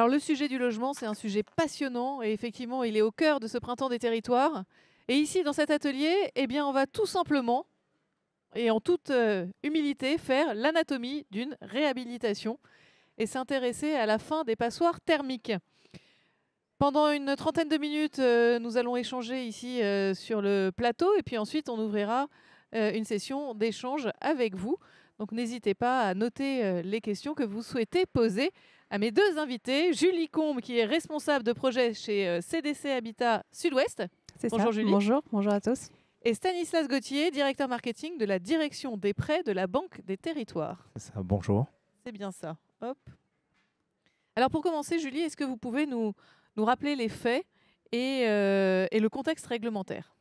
Alors le sujet du logement, c'est un sujet passionnant et effectivement, il est au cœur de ce printemps des territoires. Et ici, dans cet atelier, eh bien, on va tout simplement et en toute humilité faire l'anatomie d'une réhabilitation et s'intéresser à la fin des passoires thermiques. Pendant une trentaine de minutes, nous allons échanger ici sur le plateau et puis ensuite on ouvrira une session d'échange avec vous. Donc n'hésitez pas à noter les questions que vous souhaitez poser à mes deux invités. Julie Combe, qui est responsable de projet chez CDC Habitat Sud-Ouest. C'est Bonjour ça. Julie. Bonjour, bonjour à tous. Et Stanislas Gauthier, directeur marketing de la direction des prêts de la Banque des Territoires. C'est ça, bonjour. C'est bien ça. Hop. Alors pour commencer, Julie, est-ce que vous pouvez nous rappeler les faits et le contexte réglementaire?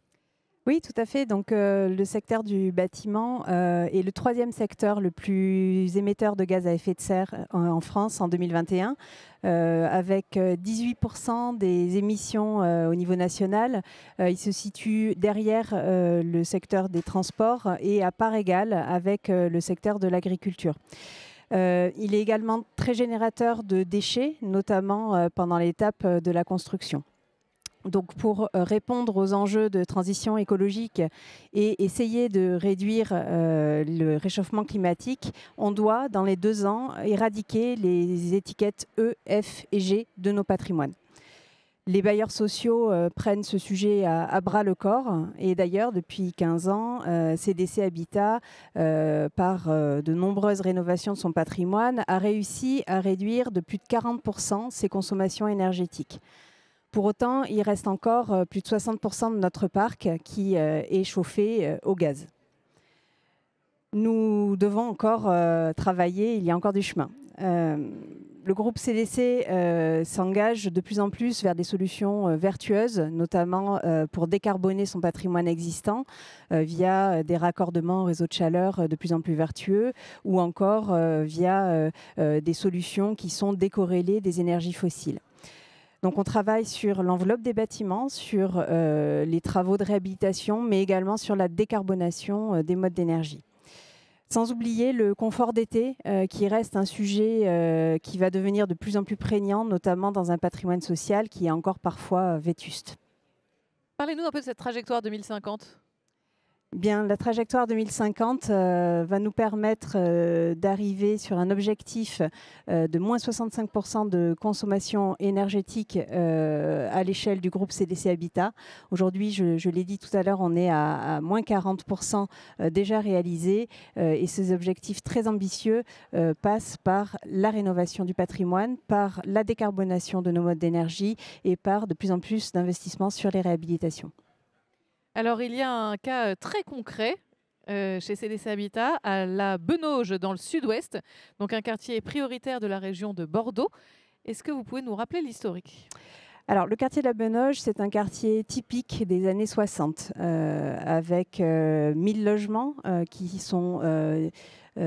Oui, tout à fait. Donc, le secteur du bâtiment est le troisième secteur le plus émetteur de gaz à effet de serre en France en 2021, avec 18% des émissions au niveau national. Il se situe derrière le secteur des transports et à part égale avec le secteur de l'agriculture. Il est également très générateur de déchets, notamment pendant l'étape de la construction. Donc pour répondre aux enjeux de transition écologique et essayer de réduire le réchauffement climatique, on doit, dans les 2 ans, éradiquer les étiquettes E, F et G de nos patrimoines. Les bailleurs sociaux prennent ce sujet à bras le corps et d'ailleurs depuis 15 ans, CDC Habitat, par de nombreuses rénovations de son patrimoine, a réussi à réduire de plus de 40% ses consommations énergétiques. Pour autant, il reste encore plus de 60% de notre parc qui est chauffé au gaz. Nous devons encore travailler, il y a encore du chemin. Le groupe CDC s'engage de plus en plus vers des solutions vertueuses, notamment pour décarboner son patrimoine existant via des raccordements au réseau de chaleur de plus en plus vertueux ou encore via des solutions qui sont décorrélées des énergies fossiles. Donc on travaille sur l'enveloppe des bâtiments, sur les travaux de réhabilitation, mais également sur la décarbonation des modes d'énergie. Sans oublier le confort d'été, qui reste un sujet qui va devenir de plus en plus prégnant, notamment dans un patrimoine social qui est encore parfois vétuste. Parlez-nous un peu de cette trajectoire 2050. Bien, la trajectoire 2050 va nous permettre d'arriver sur un objectif de moins 65% de consommation énergétique à l'échelle du groupe CDC Habitat. Aujourd'hui, je l'ai dit tout à l'heure, on est à moins 40% déjà réalisés et ces objectifs très ambitieux passent par la rénovation du patrimoine, par la décarbonation de nos modes d'énergie et par de plus en plus d'investissements sur les réhabilitations. Alors, il y a un cas très concret chez CDC Habitat, à la Benauge, dans le sud-ouest, donc un quartier prioritaire de la région de Bordeaux. Est-ce que vous pouvez nous rappeler l'historique ? Alors, le quartier de la Benauge, c'est un quartier typique des années 60, avec 1000 logements qui sont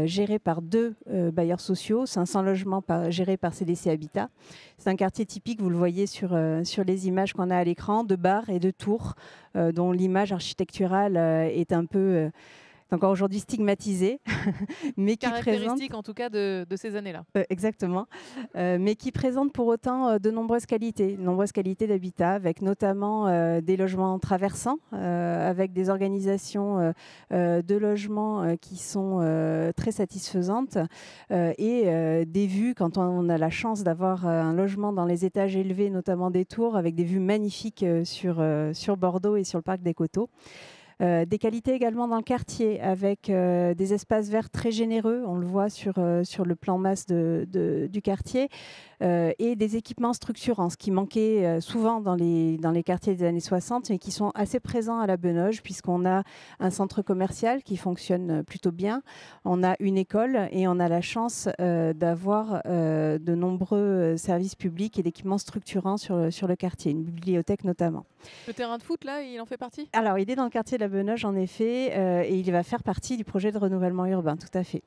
gérés par 2 bailleurs sociaux, 500 logements gérés par CDC Habitat. C'est un quartier typique, vous le voyez sur les images qu'on a à l'écran, de bars et de tours, dont l'image architecturale est un peu... encore aujourd'hui stigmatisée, mais qui caractéristique en tout cas de ces années-là. Exactement, mais qui présente pour autant de nombreuses qualités d'habitat, avec notamment des logements traversants, avec des organisations de logements qui sont très satisfaisantes et des vues, quand on a la chance d'avoir un logement dans les étages élevés, notamment des tours, avec des vues magnifiques sur Bordeaux et sur le parc des Coteaux. Des qualités également dans le quartier avec des espaces verts très généreux, on le voit sur le plan masse du quartier, et des équipements structurants, ce qui manquait souvent dans les quartiers des années 60, mais qui sont assez présents à la Benauge, puisqu'on a un centre commercial qui fonctionne plutôt bien, on a une école et on a la chance d'avoir de nombreux services publics et d'équipements structurants sur le quartier, une bibliothèque notamment. Le terrain de foot, là, il en fait partie ? Alors, il est dans le quartier de la Benauge, en effet, et il va faire partie du projet de renouvellement urbain, tout à fait.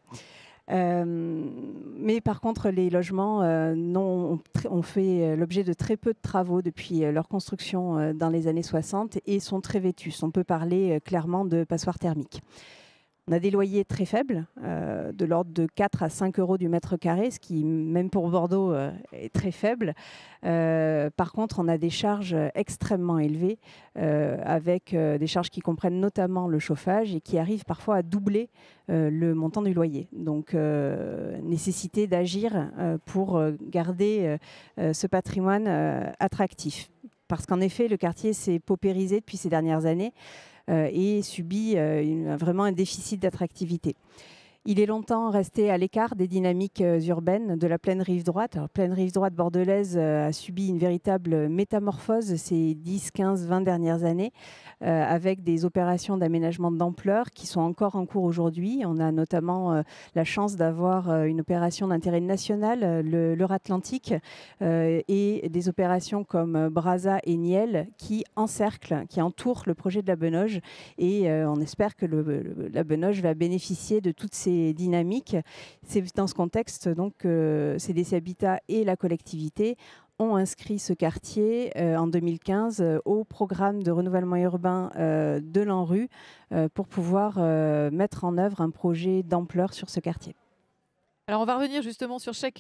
Mais par contre, les logements ont fait l'objet de très peu de travaux depuis leur construction dans les années 60 et sont très vétustes. On peut parler clairement de passoires thermiques. On a des loyers très faibles, de l'ordre de 4 à 5 euros du mètre carré, ce qui, même pour Bordeaux, est très faible. Par contre, on a des charges extrêmement élevées, avec des charges qui comprennent notamment le chauffage et qui arrivent parfois à doubler le montant du loyer. Donc, nécessité d'agir pour garder ce patrimoine attractif. Parce qu'en effet, le quartier s'est paupérisé depuis ces dernières années. Et subit vraiment un déficit d'attractivité. Il est longtemps resté à l'écart des dynamiques urbaines de la plaine rive droite. La plaine rive droite bordelaise a subi une véritable métamorphose ces 10, 15, 20 dernières années, avec des opérations d'aménagement d'ampleur qui sont encore en cours aujourd'hui. On a notamment la chance d'avoir une opération d'intérêt national, l'Euratlantique, et des opérations comme Brazza et Niel qui encerclent, qui entourent le projet de la Benoge. Et on espère que la Benoge va bénéficier de toutes ces dynamiques. C'est dans ce contexte donc que CDC Habitat et la collectivité ont inscrit ce quartier en 2015 au programme de renouvellement urbain de l'ANRU pour pouvoir mettre en œuvre un projet d'ampleur sur ce quartier. Alors on va revenir justement sur chaque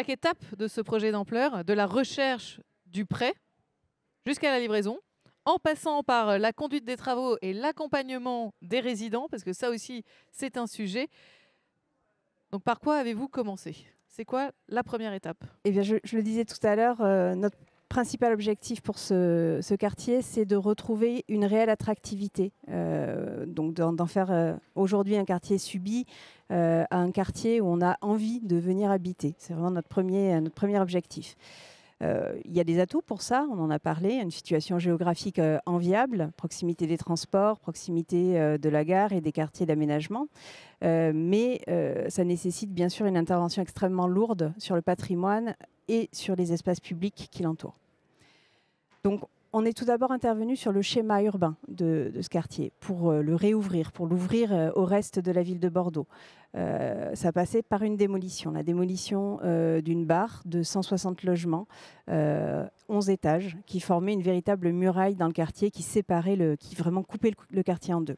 étape de ce projet d'ampleur, de la recherche du prêt jusqu'à la livraison, en passant par la conduite des travaux et l'accompagnement des résidents, parce que ça aussi, c'est un sujet. Donc, par quoi avez-vous commencé? C'est quoi la première étape? Eh bien, je le disais tout à l'heure, notre principal objectif pour ce quartier, c'est de retrouver une réelle attractivité. Donc, d'en faire aujourd'hui un quartier subi à un quartier où on a envie de venir habiter. C'est vraiment notre premier objectif. Il y a des atouts pour ça, on en a parlé, une situation géographique enviable, proximité des transports, proximité de la gare et des quartiers d'aménagement. Mais ça nécessite bien sûr une intervention extrêmement lourde sur le patrimoine et sur les espaces publics qui l'entourent. Donc, on est tout d'abord intervenu sur le schéma urbain de ce quartier pour le réouvrir, pour l'ouvrir au reste de la ville de Bordeaux. Ça passait par une démolition, la démolition d'une barre de 160 logements, 11 étages, qui formait une véritable muraille dans le quartier qui séparait, qui vraiment coupait le quartier en deux.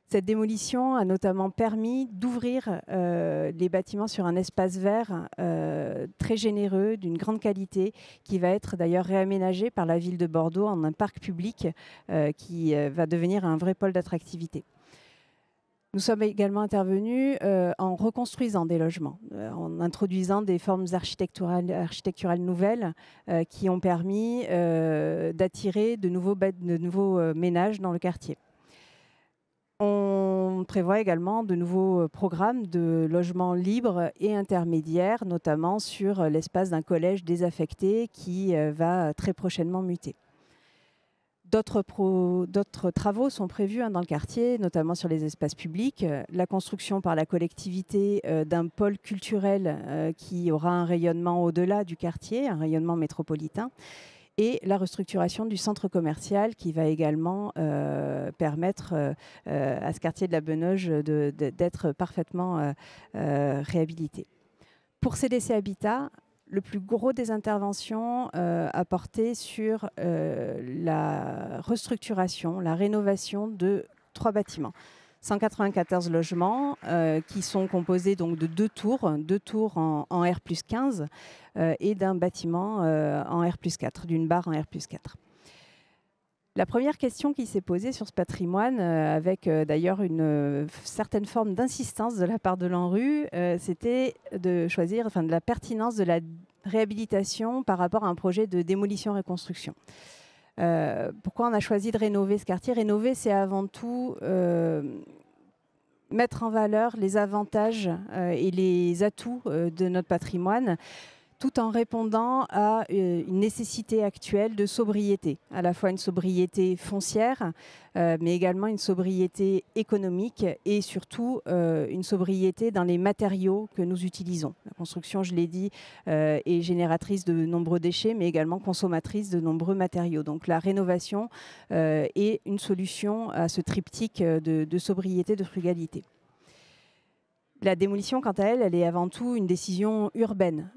Cette démolition a notamment permis d'ouvrir les bâtiments sur un espace vert très généreux, d'une grande qualité, qui va être d'ailleurs réaménagé par la ville de Bordeaux en un parc public qui va devenir un vrai pôle d'attractivité. Nous sommes également intervenus en reconstruisant des logements, en introduisant des formes architecturales nouvelles qui ont permis d'attirer de nouveaux ménages dans le quartier. On prévoit également de nouveaux programmes de logements libres et intermédiaires, notamment sur l'espace d'un collège désaffecté qui va très prochainement muter. D'autres travaux sont prévus dans le quartier, notamment sur les espaces publics. La construction par la collectivité d'un pôle culturel qui aura un rayonnement au-delà du quartier, un rayonnement métropolitain. Et la restructuration du centre commercial qui va également permettre à ce quartier de la Benoge d'être parfaitement réhabilité. Pour CDC Habitat, le plus gros des interventions a porté sur la restructuration, la rénovation de 3 bâtiments. 194 logements qui sont composés donc de 2 tours en R+15 et d'un bâtiment en R+4, d'une barre en R+4. La première question qui s'est posée sur ce patrimoine, avec d'ailleurs une certaine forme d'insistance de la part de l'ANRU, c'était de choisir, de la pertinence de la réhabilitation par rapport à un projet de démolition-reconstruction. Pourquoi on a choisi de rénover ce quartier? Rénover, c'est avant tout mettre en valeur les avantages et les atouts de notre patrimoine, tout en répondant à une nécessité actuelle de sobriété, à la fois une sobriété foncière, mais également une sobriété économique et surtout une sobriété dans les matériaux que nous utilisons. La construction, je l'ai dit, est génératrice de nombreux déchets, mais également consommatrice de nombreux matériaux. Donc la rénovation est une solution à ce triptyque de sobriété, de frugalité. La démolition, quant à elle, elle est avant tout une décision urbaine.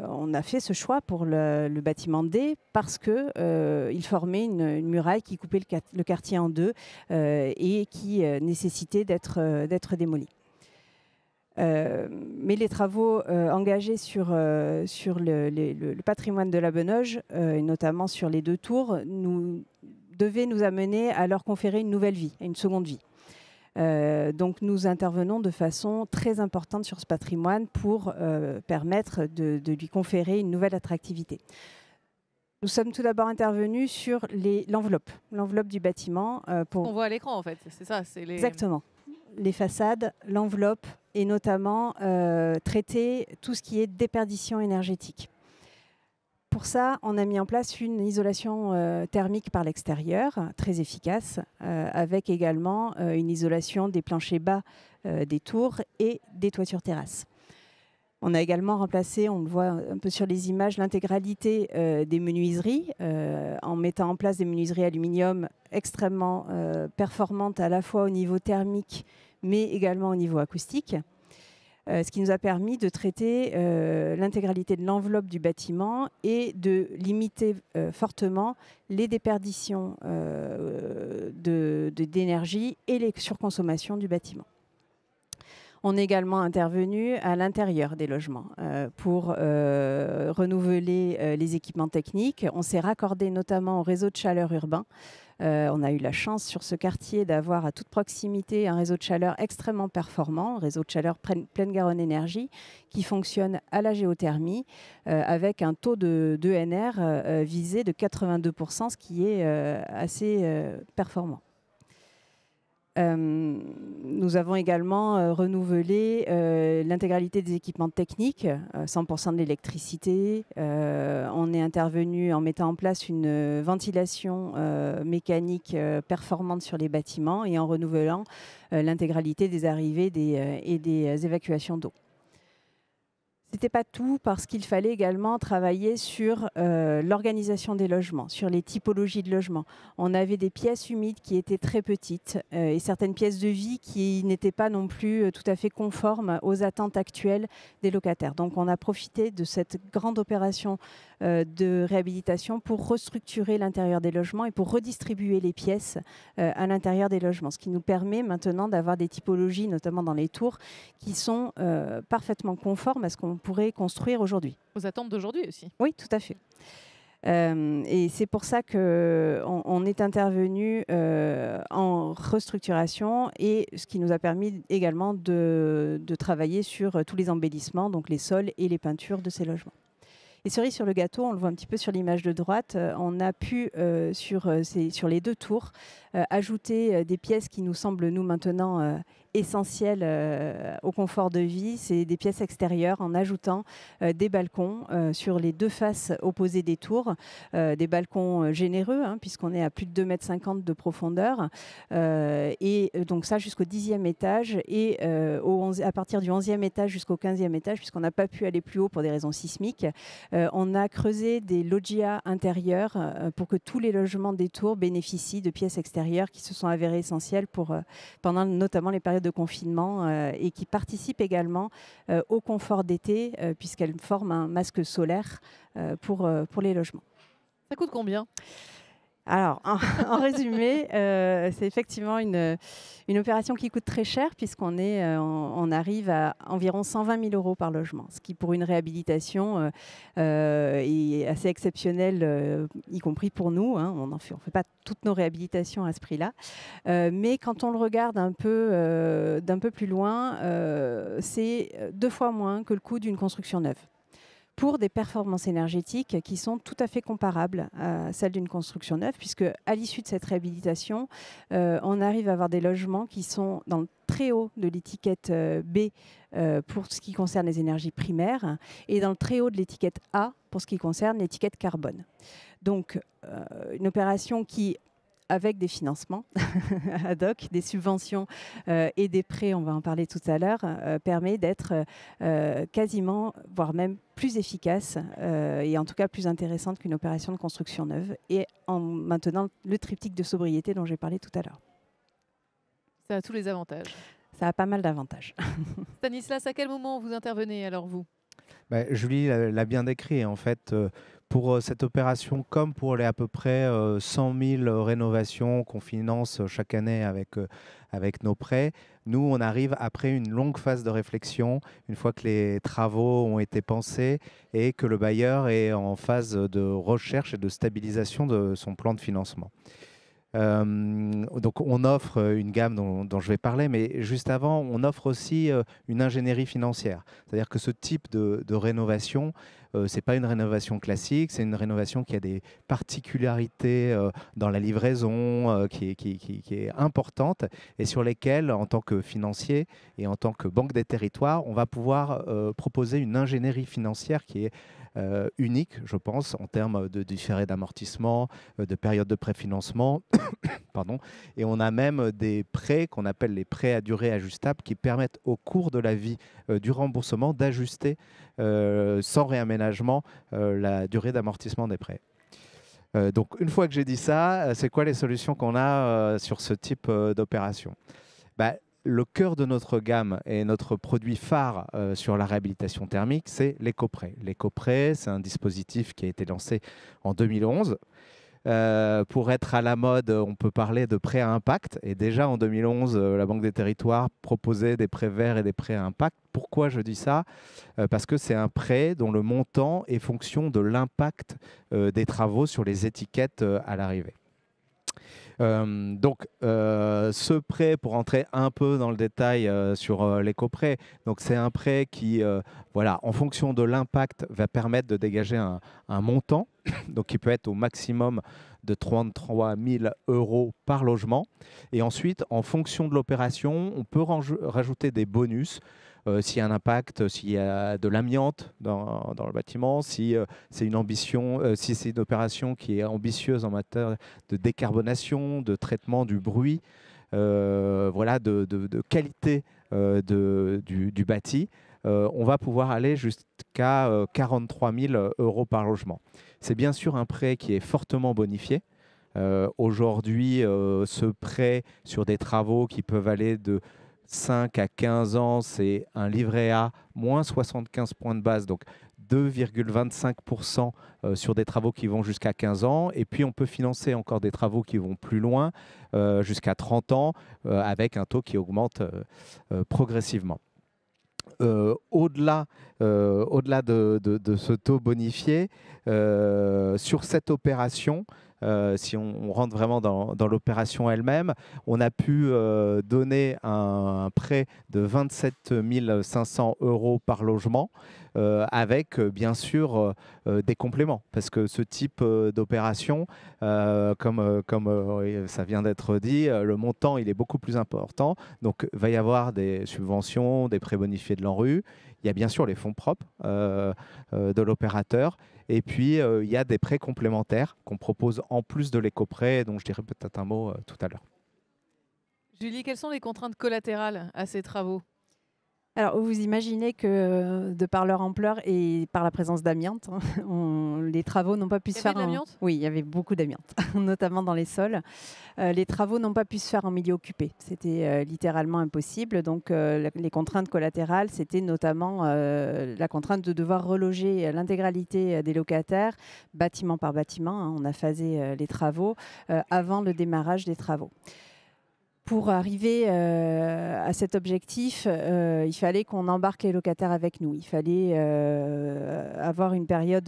On a fait ce choix pour le bâtiment D parce qu'il formait une muraille qui coupait le quartier en deux et qui nécessitait d'être démoli. Mais les travaux engagés sur le patrimoine de la Benoge, et notamment sur les deux tours, devaient nous amener à leur conférer une nouvelle vie, une seconde vie. Donc nous intervenons de façon très importante sur ce patrimoine pour permettre de lui conférer une nouvelle attractivité. Nous sommes tout d'abord intervenus sur l'enveloppe du bâtiment. On voit à l'écran en fait, c'est ça. Exactement. Les façades, l'enveloppe et notamment traiter tout ce qui est déperdition énergétique. Pour ça, on a mis en place une isolation thermique par l'extérieur, très efficace, avec également une isolation des planchers bas des tours et des toitures terrasses. On a également remplacé, on le voit un peu sur les images, l'intégralité des menuiseries, en mettant en place des menuiseries aluminium extrêmement performantes à la fois au niveau thermique, mais également au niveau acoustique. Ce qui nous a permis de traiter l'intégralité de l'enveloppe du bâtiment et de limiter fortement les déperditions d'énergie et les surconsommations du bâtiment. On est également intervenu à l'intérieur des logements pour renouveler les équipements techniques. On s'est raccordé notamment au réseau de chaleur urbain. On a eu la chance sur ce quartier d'avoir à toute proximité un réseau de chaleur extrêmement performant, un réseau de chaleur Plaine Garonne Énergie, qui fonctionne à la géothermie avec un taux d'ENR visé de 82%, ce qui est assez performant. Nous avons également renouvelé l'intégralité des équipements techniques, 100% de l'électricité. On est intervenu en mettant en place une ventilation mécanique performante sur les bâtiments et en renouvelant l'intégralité des arrivées et des évacuations d'eau. Ce n'était pas tout parce qu'il fallait également travailler sur l'organisation des logements, sur les typologies de logements. On avait des pièces humides qui étaient très petites et certaines pièces de vie qui n'étaient pas non plus tout à fait conformes aux attentes actuelles des locataires. Donc on a profité de cette grande opération de réhabilitation pour restructurer l'intérieur des logements et pour redistribuer les pièces à l'intérieur des logements. Ce qui nous permet maintenant d'avoir des typologies, notamment dans les tours, qui sont parfaitement conformes à ce qu'on pourrait construire aujourd'hui. Aux attentes d'aujourd'hui aussi. Oui, tout à fait. Et c'est pour ça qu'on est intervenu en restructuration et ce qui nous a permis également de travailler sur tous les embellissements, donc les sols et les peintures de ces logements. Et cerise sur le gâteau, on le voit un petit peu sur l'image de droite, on a pu, sur les deux tours, ajouter des pièces qui nous semblent, nous, maintenant essentielles au confort de vie. C'est des pièces extérieures en ajoutant des balcons sur les deux faces opposées des tours, des balcons généreux, hein, puisqu'on est à plus de 2,50 m de profondeur. Et donc ça jusqu'au 10e étage et à partir du 11e étage jusqu'au 15e étage, puisqu'on n'a pas pu aller plus haut pour des raisons sismiques. On a creusé des loggias intérieurs pour que tous les logements des tours bénéficient de pièces extérieures qui se sont avérées essentielles pendant notamment les périodes de confinement et qui participent également au confort d'été puisqu'elles forment un masque solaire pour les logements. Ça coûte combien ? Alors, en résumé, c'est effectivement une opération qui coûte très cher puisqu'on arrive à environ 120 000 € par logement, ce qui pour une réhabilitation est assez exceptionnel, y compris pour nous. Hein, on ne fait pas toutes nos réhabilitations à ce prix-là. Mais quand on le regarde d'un peu plus loin, c'est 2 fois moins que le coût d'une construction neuve, pour des performances énergétiques qui sont tout à fait comparables à celles d'une construction neuve, puisque à l'issue de cette réhabilitation, on arrive à avoir des logements qui sont dans le très haut de l'étiquette B pour ce qui concerne les énergies primaires et dans le très haut de l'étiquette A pour ce qui concerne l'étiquette carbone. Donc, une opération qui, avec des financements ad hoc, des subventions et des prêts, on va en parler tout à l'heure, permet d'être quasiment, voire même plus efficace et en tout cas plus intéressante qu'une opération de construction neuve et en maintenant le triptyque de sobriété dont j'ai parlé tout à l'heure. Ça a tous les avantages. Ça a pas mal d'avantages. Stanislas, à quel moment vous intervenez alors vous? Julie l'a bien décrit. En fait, pour cette opération, comme pour les à peu près 100 000 rénovations qu'on finance chaque année avec nos prêts, nous, on arrive après une longue phase de réflexion, une fois que les travaux ont été pensés et que le bailleur est en phase de recherche et de stabilisation de son plan de financement. Donc on offre une gamme dont je vais parler, mais juste avant, on offre aussi une ingénierie financière. C'est-à-dire que ce type de rénovation, ce n'est pas une rénovation classique, c'est une rénovation qui a des particularités dans la livraison qui est importante et sur lesquelles, en tant que financier et en tant que banque des territoires, on va pouvoir proposer une ingénierie financière qui est unique, je pense, en termes de différé d'amortissement, de période de préfinancement. Pardon. Et on a même des prêts qu'on appelle les prêts à durée ajustable qui permettent au cours de la vie du remboursement d'ajuster sans réaménagement la durée d'amortissement des prêts. Donc une fois que j'ai dit ça, c'est quoi les solutions qu'on a sur ce type d'opération? Le cœur de notre gamme et notre produit phare sur la réhabilitation thermique, c'est l'éco-prêt. L'éco-prêt, c'est un dispositif qui a été lancé en 2011. Pour être à la mode, on peut parler de prêt à impact. Et déjà en 2011, la Banque des Territoires proposait des prêts verts et des prêts à impact. Pourquoi je dis ça? Parce que c'est un prêt dont le montant est fonction de l'impact des travaux sur les étiquettes à l'arrivée. Donc, ce prêt, pour entrer un peu dans le détail sur l'éco-prêt, c'est un prêt qui, voilà, en fonction de l'impact, va permettre de dégager un montant, donc qui peut être au maximum de 33 000 € par logement. Et ensuite, en fonction de l'opération, on peut rajouter des bonus. S'il y a un impact, s'il y a de l'amiante dans le bâtiment, si c'est une ambition, si c'est une opération qui est ambitieuse en matière de décarbonation, de traitement du bruit, voilà, de qualité du bâti, on va pouvoir aller jusqu'à 43 000 € par logement. C'est bien sûr un prêt qui est fortement bonifié. Aujourd'hui, ce prêt sur des travaux qui peuvent aller de 5 à 15 ans, c'est un livret A moins 75 points de base, donc 2,25% sur des travaux qui vont jusqu'à 15 ans. Et puis, on peut financer encore des travaux qui vont plus loin, jusqu'à 30 ans, avec un taux qui augmente progressivement. Au-delà de ce taux bonifié, sur cette opération, si on rentre vraiment dans l'opération elle-même, on a pu donner un prêt de 27 500 € par logement, avec bien sûr des compléments. Parce que ce type d'opération, comme ça vient d'être dit, le montant il est beaucoup plus important. Donc il va y avoir des subventions, des prêts bonifiés de l'ANRU. Il y a bien sûr les fonds propres de l'opérateur. Et puis, il y a des prêts complémentaires qu'on propose en plus de l'éco-prêt, dont je dirais peut-être un mot tout à l'heure. Julie, quelles sont les contraintes collatérales à ces travaux? Alors, vous imaginez que, de par leur ampleur et par la présence d'amiante, les travaux n'ont pas pu se faire de l'amiante ? Oui, il y avait beaucoup d'amiante, notamment dans les sols. Les travaux n'ont pas pu se faire en milieu occupé. C'était littéralement impossible. Donc, les contraintes collatérales, c'était notamment la contrainte de devoir reloger l'intégralité des locataires, bâtiment par bâtiment. Hein, on a phasé les travaux avant le démarrage des travaux. Pour arriver à cet objectif, il fallait qu'on embarque les locataires avec nous. Il fallait avoir une période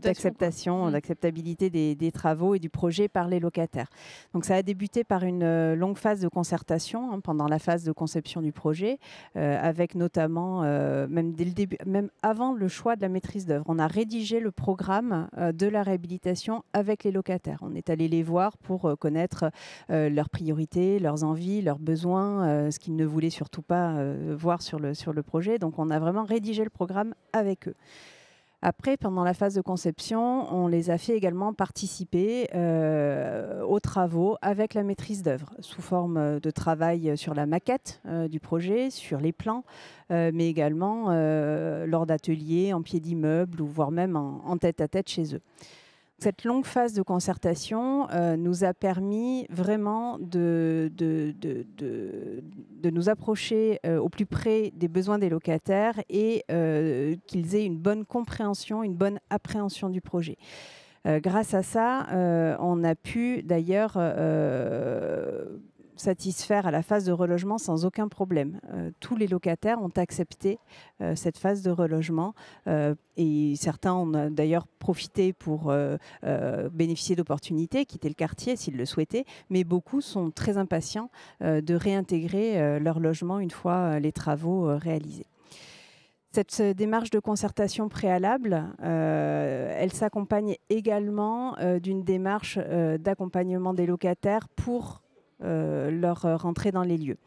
d'acceptation, d'acceptabilité des travaux et du projet par les locataires. Donc ça a débuté par une longue phase de concertation pendant la phase de conception du projet, avec notamment, même dès le début, même avant le choix de la maîtrise d'œuvre. On a rédigé le programme de la réhabilitation avec les locataires. On est allé les voir pour connaître leurs priorités, leurs envies, leurs besoins, ce qu'ils ne voulaient surtout pas voir sur le projet. Donc, on a vraiment rédigé le programme avec eux. Après, pendant la phase de conception, on les a fait également participer aux travaux avec la maîtrise d'œuvre, sous forme de travail sur la maquette du projet, sur les plans, mais également lors d'ateliers en pied d'immeuble ou voire même en tête-à-tête chez eux. Cette longue phase de concertation nous a permis vraiment de nous approcher au plus près des besoins des locataires et qu'ils aient une bonne compréhension, une bonne appréhension du projet. Grâce à ça, on a pu d'ailleurs satisfaire à la phase de relogement sans aucun problème. Tous les locataires ont accepté cette phase de relogement et certains ont d'ailleurs profité pour bénéficier d'opportunités, quitter le quartier s'ils le souhaitaient, mais beaucoup sont très impatients de réintégrer leur logement une fois les travaux réalisés. Cette démarche de concertation préalable, elle s'accompagne également d'une démarche d'accompagnement des locataires pour leur rentrée dans les lieux.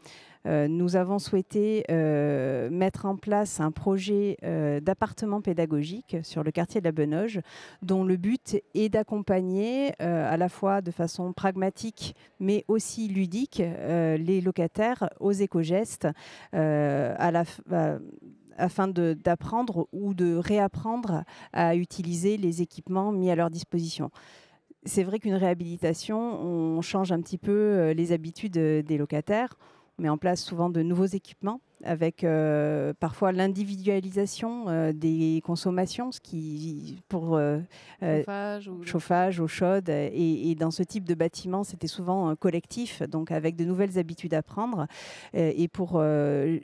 Nous avons souhaité mettre en place un projet d'appartement pédagogique sur le quartier de la Benoge, dont le but est d'accompagner à la fois de façon pragmatique mais aussi ludique les locataires aux éco-gestes afin d'apprendre ou de réapprendre à utiliser les équipements mis à leur disposition. C'est vrai qu'une réhabilitation, on change un petit peu les habitudes des locataires. On met en place souvent de nouveaux équipements avec parfois l'individualisation des consommations, ce qui pour chauffage, eau chaude. Et dans ce type de bâtiment, c'était souvent collectif, donc avec de nouvelles habitudes à prendre. Et pour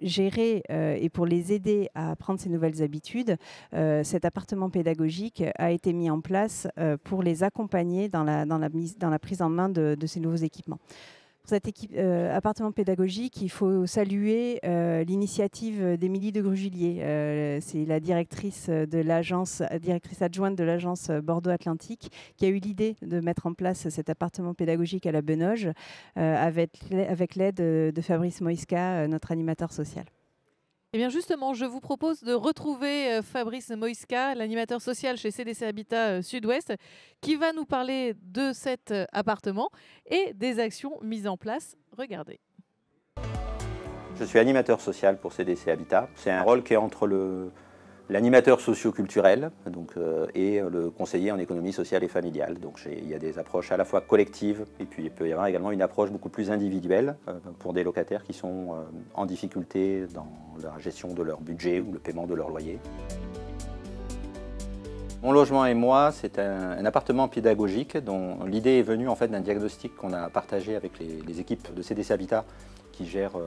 gérer et pour les aider à prendre ces nouvelles habitudes, cet appartement pédagogique a été mis en place pour les accompagner dans la prise en main de ces nouveaux équipements. Pour cet appartement pédagogique, il faut saluer l'initiative d'Émilie de Grugillier. C'est la directrice adjointe de l'agence Bordeaux-Atlantique qui a eu l'idée de mettre en place cet appartement pédagogique à la Benoge avec l'aide de Fabrice Moïska, notre animateur social. Eh bien justement, je vous propose de retrouver Fabrice Moïska, l'animateur social chez CDC Habitat Sud-Ouest, qui va nous parler de cet appartement et des actions mises en place. Regardez. Je suis animateur social pour CDC Habitat. C'est un rôle qui est entre l'animateur socio-culturel et le conseiller en économie sociale et familiale. Donc il y a des approches à la fois collectives et puis il peut y avoir également une approche beaucoup plus individuelle pour des locataires qui sont en difficulté dans la gestion de leur budget ou le paiement de leur loyer. Mon logement et moi, c'est un appartement pédagogique dont l'idée est venue en fait d'un diagnostic qu'on a partagé avec les équipes de CDC Habitat qui gèrent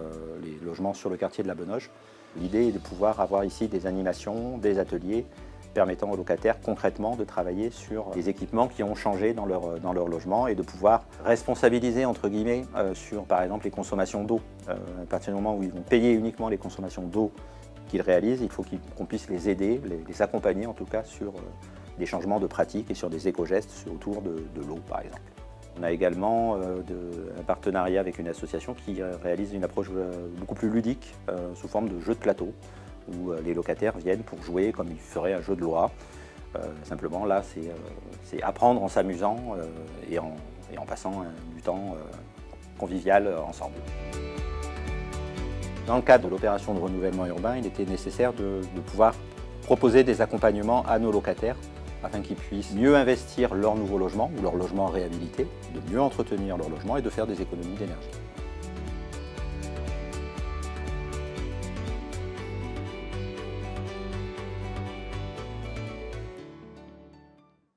les logements sur le quartier de la Benoge. L'idée est de pouvoir avoir ici des animations, des ateliers permettant aux locataires concrètement de travailler sur les équipements qui ont changé dans leur logement et de pouvoir responsabiliser entre guillemets sur par exemple les consommations d'eau. À partir du moment où ils vont payer uniquement les consommations d'eau qu'ils réalisent, il faut qu'on puisse les aider, les accompagner en tout cas sur des changements de pratiques et sur des éco-gestes autour de l'eau par exemple. On a également un partenariat avec une association qui réalise une approche beaucoup plus ludique sous forme de jeu de plateau où les locataires viennent pour jouer comme ils feraient un jeu de loi. Simplement là c'est apprendre en s'amusant et en passant du temps convivial ensemble. Dans le cadre de l'opération de renouvellement urbain, il était nécessaire de pouvoir proposer des accompagnements à nos locataires afin qu'ils puissent mieux investir leur nouveau logement ou leur logement réhabilité, de mieux entretenir leur logement et de faire des économies d'énergie.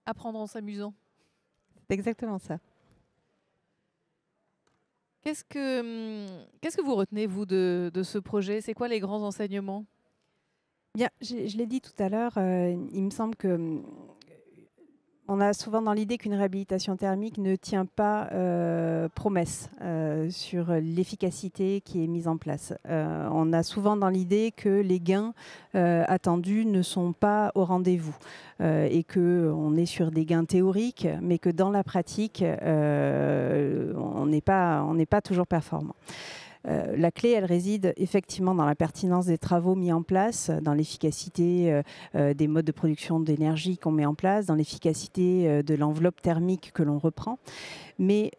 Apprendre en s'amusant. C'est exactement ça. Qu'est-ce que vous retenez, vous, de ce projet? C'est quoi les grands enseignements? Bien, je l'ai dit tout à l'heure, il me semble que on a souvent dans l'idée qu'une réhabilitation thermique ne tient pas promesse sur l'efficacité qui est mise en place. On a souvent dans l'idée que les gains attendus ne sont pas au rendez-vous et qu'on est sur des gains théoriques, mais que dans la pratique, on n'est pas toujours performant. La clé, elle réside effectivement dans la pertinence des travaux mis en place, dans l'efficacité des modes de production d'énergie qu'on met en place, dans l'efficacité de l'enveloppe thermique que l'on reprend. Mais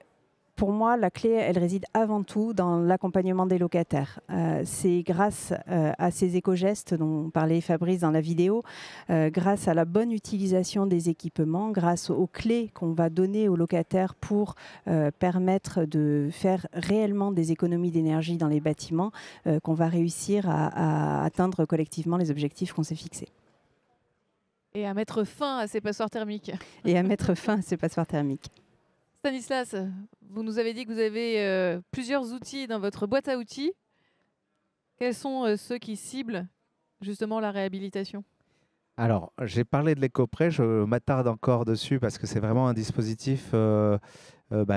Pour moi, la clé, elle réside avant tout dans l'accompagnement des locataires. C'est grâce à ces éco-gestes dont parlait Fabrice dans la vidéo, grâce à la bonne utilisation des équipements, grâce aux clés qu'on va donner aux locataires pour permettre de faire réellement des économies d'énergie dans les bâtiments, qu'on va réussir à atteindre collectivement les objectifs qu'on s'est fixés. Et à mettre fin à ces passoires thermiques. Et à mettre fin à ces passoires thermiques. Stanislas, vous nous avez dit que vous avez plusieurs outils dans votre boîte à outils. Quels sont ceux qui ciblent justement la réhabilitation? Alors, j'ai parlé de l'éco-prêt, je m'attarde encore dessus parce que c'est vraiment un dispositif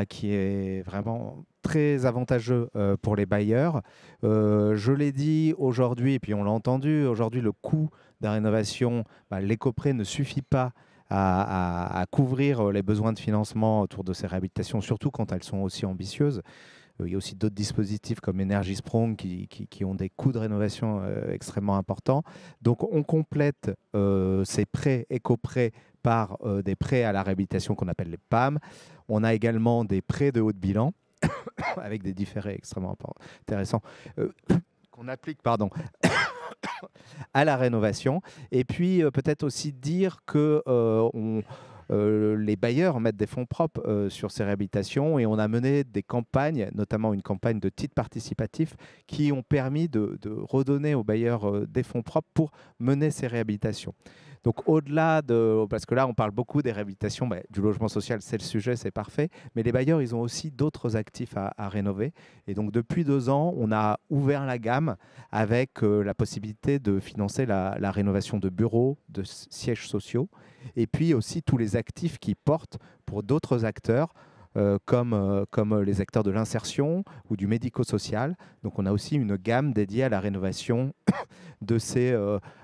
qui est vraiment très avantageux pour les bailleurs. Je l'ai dit aujourd'hui, et puis on l'a entendu, aujourd'hui le coût de la rénovation, l'éco-prêt ne suffit pas à couvrir les besoins de financement autour de ces réhabilitations, surtout quand elles sont aussi ambitieuses. Il y a aussi d'autres dispositifs comme Energy Sprong qui ont des coûts de rénovation extrêmement importants. Donc on complète ces prêts éco-prêts par des prêts à la réhabilitation qu'on appelle les PAM. On a également des prêts de haut de bilan avec des différés extrêmement intéressants qu'on applique à la rénovation. Et puis peut-être aussi dire que les bailleurs mettent des fonds propres sur ces réhabilitations et on a mené des campagnes, notamment une campagne de titres participatifs qui ont permis de redonner aux bailleurs des fonds propres pour mener ces réhabilitations. Donc au-delà de... Parce que là, on parle beaucoup des réhabilitations, du logement social, c'est le sujet, c'est parfait. Mais les bailleurs, ils ont aussi d'autres actifs à rénover. Et donc depuis 2 ans, on a ouvert la gamme avec la possibilité de financer la rénovation de bureaux, de sièges sociaux. Et puis aussi tous les actifs qui portent pour d'autres acteurs, comme les acteurs de l'insertion ou du médico-social. Donc on a aussi une gamme dédiée à la rénovation de ces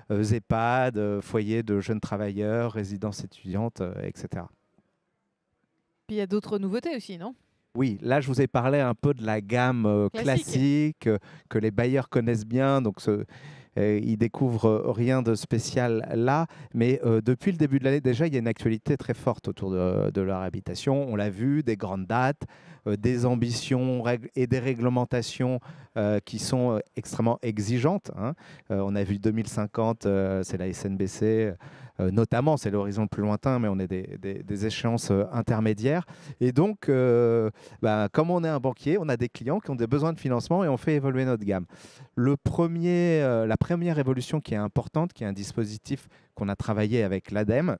EHPAD, foyers de jeunes travailleurs, résidences étudiantes, etc. Puis il y a d'autres nouveautés aussi, non? Oui, là je vous ai parlé un peu de la gamme classique que les bailleurs connaissent bien, donc ils découvrent rien de spécial là, mais depuis le début de l'année déjà, il y a une actualité très forte autour de leur habitation. On l'a vu, des grandes dates, des ambitions et des réglementations qui sont extrêmement exigeantes. On a vu 2050, c'est la SNBC. Notamment, c'est l'horizon le plus lointain, mais on est des échéances intermédiaires. Et donc, comme on est un banquier, on a des clients qui ont des besoins de financement et on fait évoluer notre gamme. La première évolution qui est importante, qui est un dispositif qu'on a travaillé avec l'ADEME,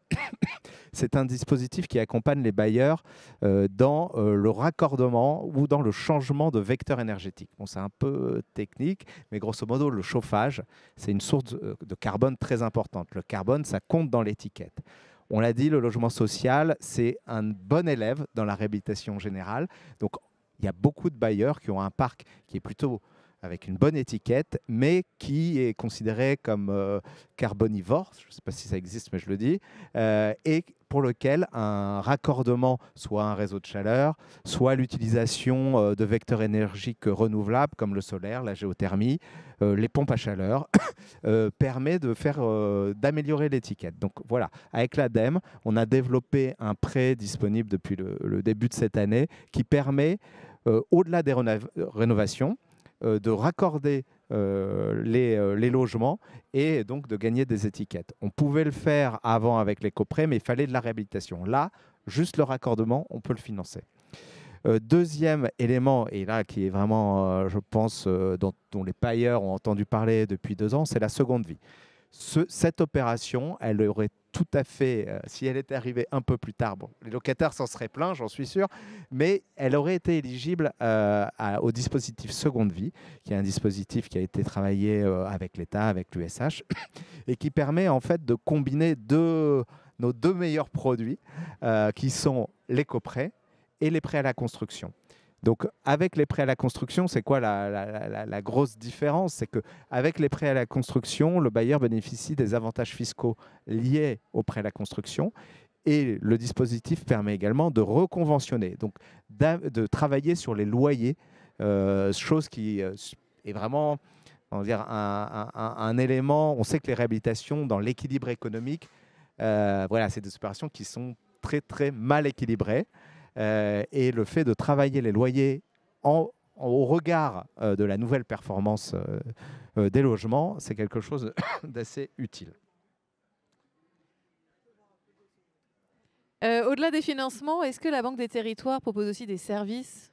c'est un dispositif qui accompagne les bailleurs dans le raccordement ou dans le changement de vecteur énergétique. Bon, c'est un peu technique, mais grosso modo, le chauffage, c'est une source de carbone très importante. Le carbone, ça compte dans l'étiquette. On l'a dit, le logement social, c'est un bon élève dans la réhabilitation générale. Donc, il y a beaucoup de bailleurs qui ont un parc qui est plutôt avec une bonne étiquette, mais qui est considéré comme carbonivore, je ne sais pas si ça existe, mais je le dis, et pour lequel un raccordement, soit un réseau de chaleur, soit l'utilisation de vecteurs énergiques renouvelables, comme le solaire, la géothermie, les pompes à chaleur, permet d'améliorer l'étiquette. Donc voilà, avec l'ADEME, on a développé un prêt disponible depuis le début de cette année qui permet, au-delà des rénovations, de raccorder les logements et donc de gagner des étiquettes. On pouvait le faire avant avec l'éco-prêt, mais il fallait de la réhabilitation. Là, juste le raccordement, on peut le financer. Deuxième élément, et là qui est vraiment, je pense, dont les bailleurs ont entendu parler depuis 2 ans, c'est la seconde vie. Cette opération, elle aurait tout à fait, si elle était arrivée un peu plus tard, bon, les locataires s'en seraient plaints, j'en suis sûr, mais elle aurait été éligible au dispositif Seconde Vie, qui est un dispositif qui a été travaillé avec l'État, avec l'USH, et qui permet en fait de combiner nos 2 meilleurs produits, qui sont l'éco-prêt et les prêts à la construction. Donc, avec les prêts à la construction, c'est quoi la grosse différence? C'est qu'avec les prêts à la construction, le bailleur bénéficie des avantages fiscaux liés aux prêts à la construction et le dispositif permet également de reconventionner, donc de travailler sur les loyers, chose qui est vraiment, on va dire, un élément. On sait que les réhabilitations dans l'équilibre économique, c'est des opérations qui sont très, très mal équilibrées. et le fait de travailler les loyers au regard de la nouvelle performance des logements, c'est quelque chose d'assez utile. Au-delà des financements, est-ce que la Banque des Territoires propose aussi des services?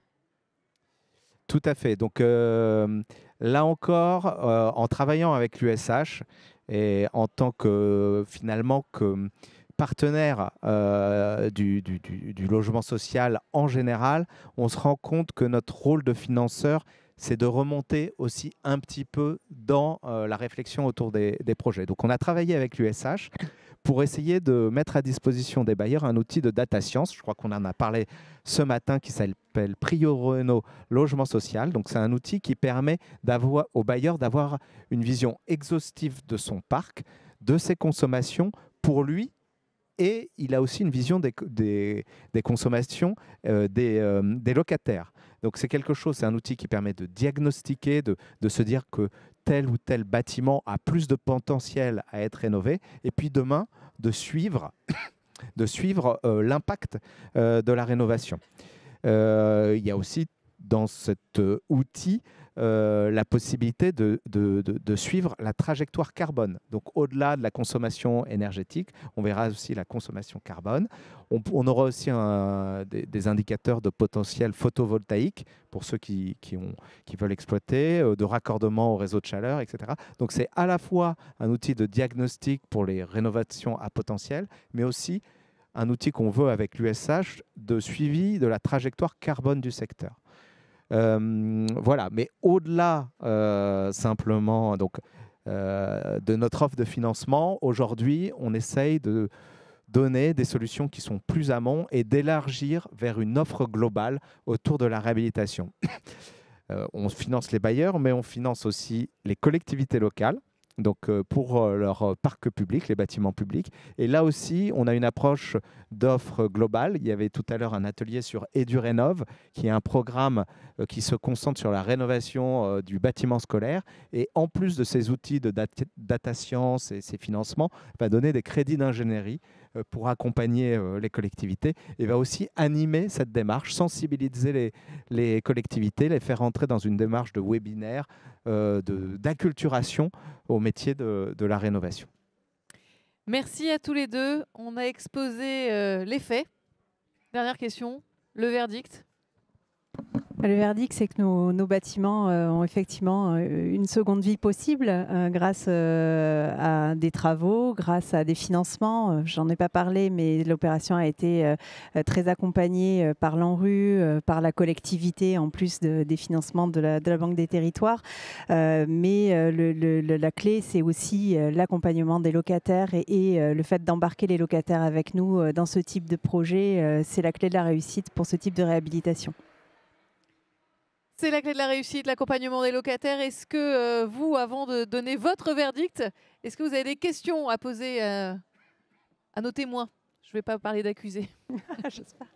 Tout à fait. Donc là encore, en travaillant avec l'USH et en tant que finalement que partenaire du logement social en général, on se rend compte que notre rôle de financeur, c'est de remonter aussi un petit peu dans la réflexion autour des projets. Donc on a travaillé avec l'USH pour essayer de mettre à disposition des bailleurs un outil de data science. Je crois qu'on en a parlé ce matin, qui s'appelle Prio Reno Logement Social. Donc, c'est un outil qui permet aux bailleurs d'avoir une vision exhaustive de son parc, de ses consommations pour lui. Et il a aussi une vision des consommations des locataires. Donc, c'est quelque chose, c'est un outil qui permet de diagnostiquer, de se dire que tel ou tel bâtiment a plus de potentiel à être rénové. Et puis demain, de suivre l'impact de la rénovation. Il y a aussi dans cet outil la possibilité de suivre la trajectoire carbone. Donc, au-delà de la consommation énergétique, on verra aussi la consommation carbone. On aura aussi des indicateurs de potentiel photovoltaïque pour ceux qui veulent exploiter, de raccordement au réseau de chaleur, etc. Donc, c'est à la fois un outil de diagnostic pour les rénovations à potentiel, mais aussi un outil qu'on veut avec l'USH de suivi de la trajectoire carbone du secteur. Voilà, mais au-delà simplement de notre offre de financement, aujourd'hui, on essaye de donner des solutions qui sont plus amont et d'élargir vers une offre globale autour de la réhabilitation. On finance les bailleurs, mais on finance aussi les collectivités locales, donc pour leur parc public, les bâtiments publics. Et là aussi, on a une approche d'offre globale. Il y avait tout à l'heure un atelier sur EduRénov, qui est un programme qui se concentre sur la rénovation du bâtiment scolaire. Et en plus de ces outils de data science et ces financements, va donner des crédits d'ingénierie pour accompagner les collectivités et va aussi animer cette démarche, sensibiliser les collectivités, les faire entrer dans une démarche de webinaire, d'acculturation au métier de la rénovation. Merci à tous les deux. On a exposé les faits. Dernière question, le verdict. Le verdict, c'est que nos bâtiments ont effectivement une seconde vie possible grâce à des travaux, grâce à des financements. J'en ai pas parlé, mais l'opération a été très accompagnée par l'ANRU, par la collectivité, en plus des financements de la Banque des Territoires. Mais la clé, c'est aussi l'accompagnement des locataires et le fait d'embarquer les locataires avec nous dans ce type de projet. C'est la clé de la réussite pour ce type de réhabilitation. C'est la clé de la réussite, l'accompagnement des locataires. Est-ce que vous, avant de donner votre verdict, est-ce que vous avez des questions à poser à nos témoins? Je ne vais pas parler d'accusés. J'espère.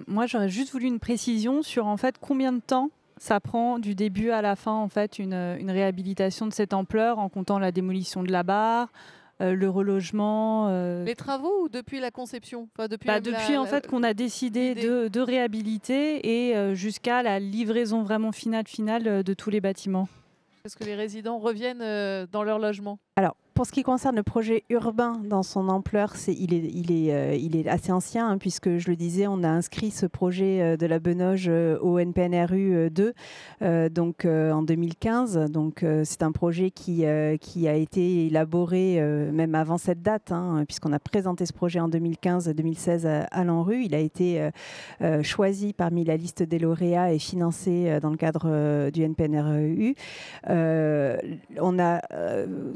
Moi, j'aurais juste voulu une précision sur en fait combien de temps ça prend du début à la fin en fait une réhabilitation de cette ampleur, en comptant la démolition de la barre, le relogement. Les travaux ou depuis la conception, enfin, depuis en fait qu'on a décidé de réhabiliter et jusqu'à la livraison vraiment finale de tous les bâtiments. Est-ce que les résidents reviennent dans leur logement? Alors, pour ce qui concerne le projet urbain dans son ampleur, il est assez ancien, hein, puisque je le disais, on a inscrit ce projet de la Benoge au NPNRU 2 en 2015. Donc c'est un projet qui a été élaboré même avant cette date, hein, puisqu'on a présenté ce projet en 2015-2016 à l'ANRU. Il a été choisi parmi la liste des lauréats et financé dans le cadre du NPNRU. On a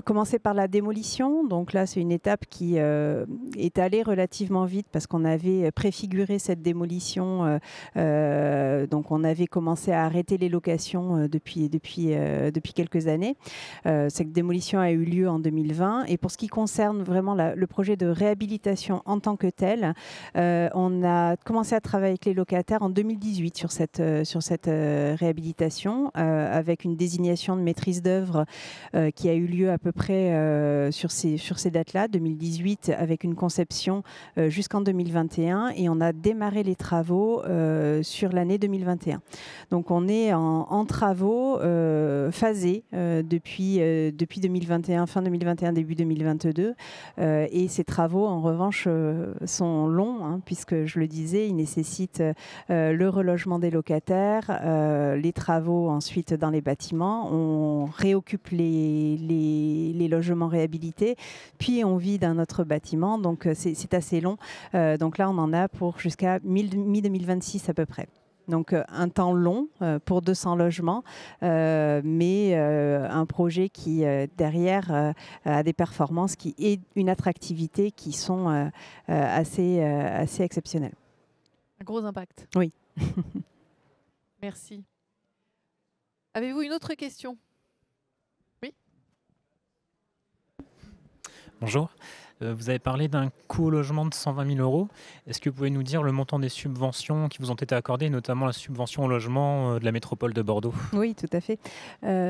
commencé par la démolition, donc là c'est une étape qui est allée relativement vite parce qu'on avait préfiguré cette démolition donc on avait commencé à arrêter les locations depuis quelques années. Cette démolition a eu lieu en 2020. Et pour ce qui concerne vraiment le projet de réhabilitation en tant que tel, on a commencé à travailler avec les locataires en 2018 sur cette réhabilitation, avec une désignation de maîtrise d'œuvre qui a eu lieu à peu près sur ces dates-là, 2018, avec une conception jusqu'en 2021, et on a démarré les travaux sur l'année 2021. Donc on est en travaux phasés depuis 2021, fin 2021, début 2022, et ces travaux en revanche sont longs, hein, puisque je le disais, ils nécessitent le relogement des locataires, les travaux ensuite dans les bâtiments, on réoccupe les logements réhabilités, puis on vide un autre bâtiment, donc c'est assez long. Donc là, on en a pour jusqu'à mi-2026 à peu près. Donc un temps long pour 200 logements, mais un projet qui, derrière, a des performances et une attractivité qui sont assez exceptionnelles. Un gros impact. Oui. Merci. Avez-vous une autre question? Oui. Bonjour. Vous avez parlé d'un coût au logement de 120 000 €. Est-ce que vous pouvez nous dire le montant des subventions qui vous ont été accordées, notamment la subvention au logement de la métropole de Bordeaux? Oui, tout à fait.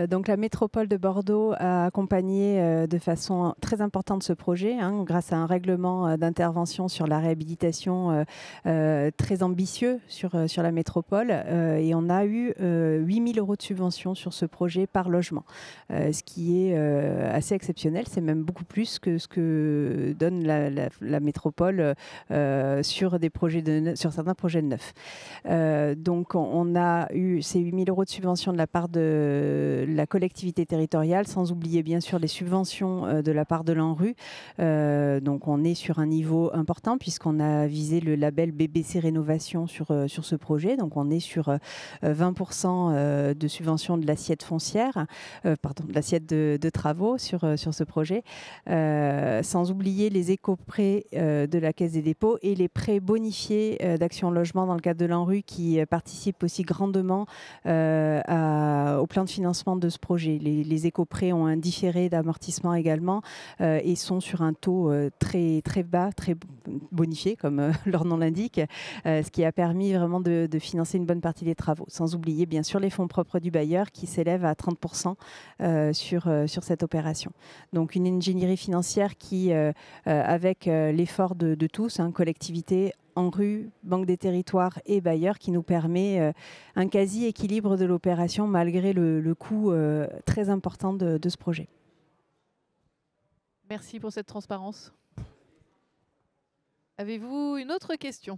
Donc la métropole de Bordeaux a accompagné de façon très importante ce projet, hein, grâce à un règlement d'intervention sur la réhabilitation très ambitieux sur la métropole. Et on a eu 8 000 € de subvention sur ce projet par logement, ce qui est assez exceptionnel. C'est même beaucoup plus que ce que donne la métropole sur certains projets neufs. Donc on a eu ces 8 000 € de subvention de la part de la collectivité territoriale, sans oublier bien sûr les subventions de la part de l'ANRU. Donc on est sur un niveau important puisqu'on a visé le label BBC Rénovation sur ce projet. Donc on est sur 20% de subvention de l'assiette foncière, de l'assiette de travaux sur ce projet, sans oublier les éco-prêts de la Caisse des dépôts et les prêts bonifiés d'Action Logement dans le cadre de l'ANRU qui participent aussi grandement au plan de financement de ce projet. Les éco-prêts ont un différé d'amortissement également et sont sur un taux très, très bas, très bonifié comme leur nom l'indique, ce qui a permis vraiment de financer une bonne partie des travaux. Sans oublier bien sûr les fonds propres du bailleur qui s'élèvent à 30% sur cette opération. Donc une ingénierie financière qui avec l'effort de tous, hein, collectivités, ANRU, Banque des territoires et bailleurs, qui nous permet un quasi-équilibre de l'opération malgré le coût très important de ce projet. Merci pour cette transparence. Avez-vous une autre question?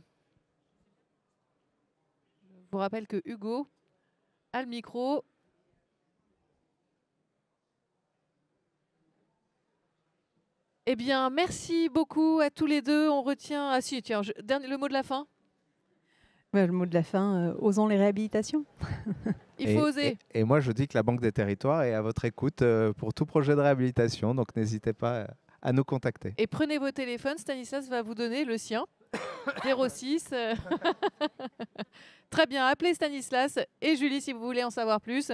Je vous rappelle que Hugo a le micro. Eh bien, merci beaucoup à tous les deux. On retient... Ah si, tiens, le mot de la fin. Le mot de la fin, osons les réhabilitations. Il faut oser. Et moi, je dis que la Banque des Territoires est à votre écoute pour tout projet de réhabilitation, donc n'hésitez pas à nous contacter. Et prenez vos téléphones, Stanislas va vous donner le sien. 06. Très bien, appelez Stanislas et Julie si vous voulez en savoir plus.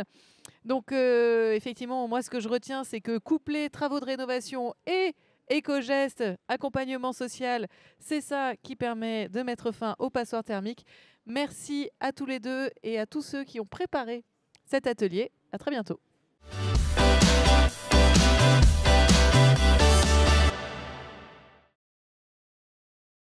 Donc, effectivement, moi, ce que je retiens, c'est que coupler travaux de rénovation et éco-gestes, accompagnement social, c'est ça qui permet de mettre fin au passoire thermique. Merci à tous les deux et à tous ceux qui ont préparé cet atelier. À très bientôt.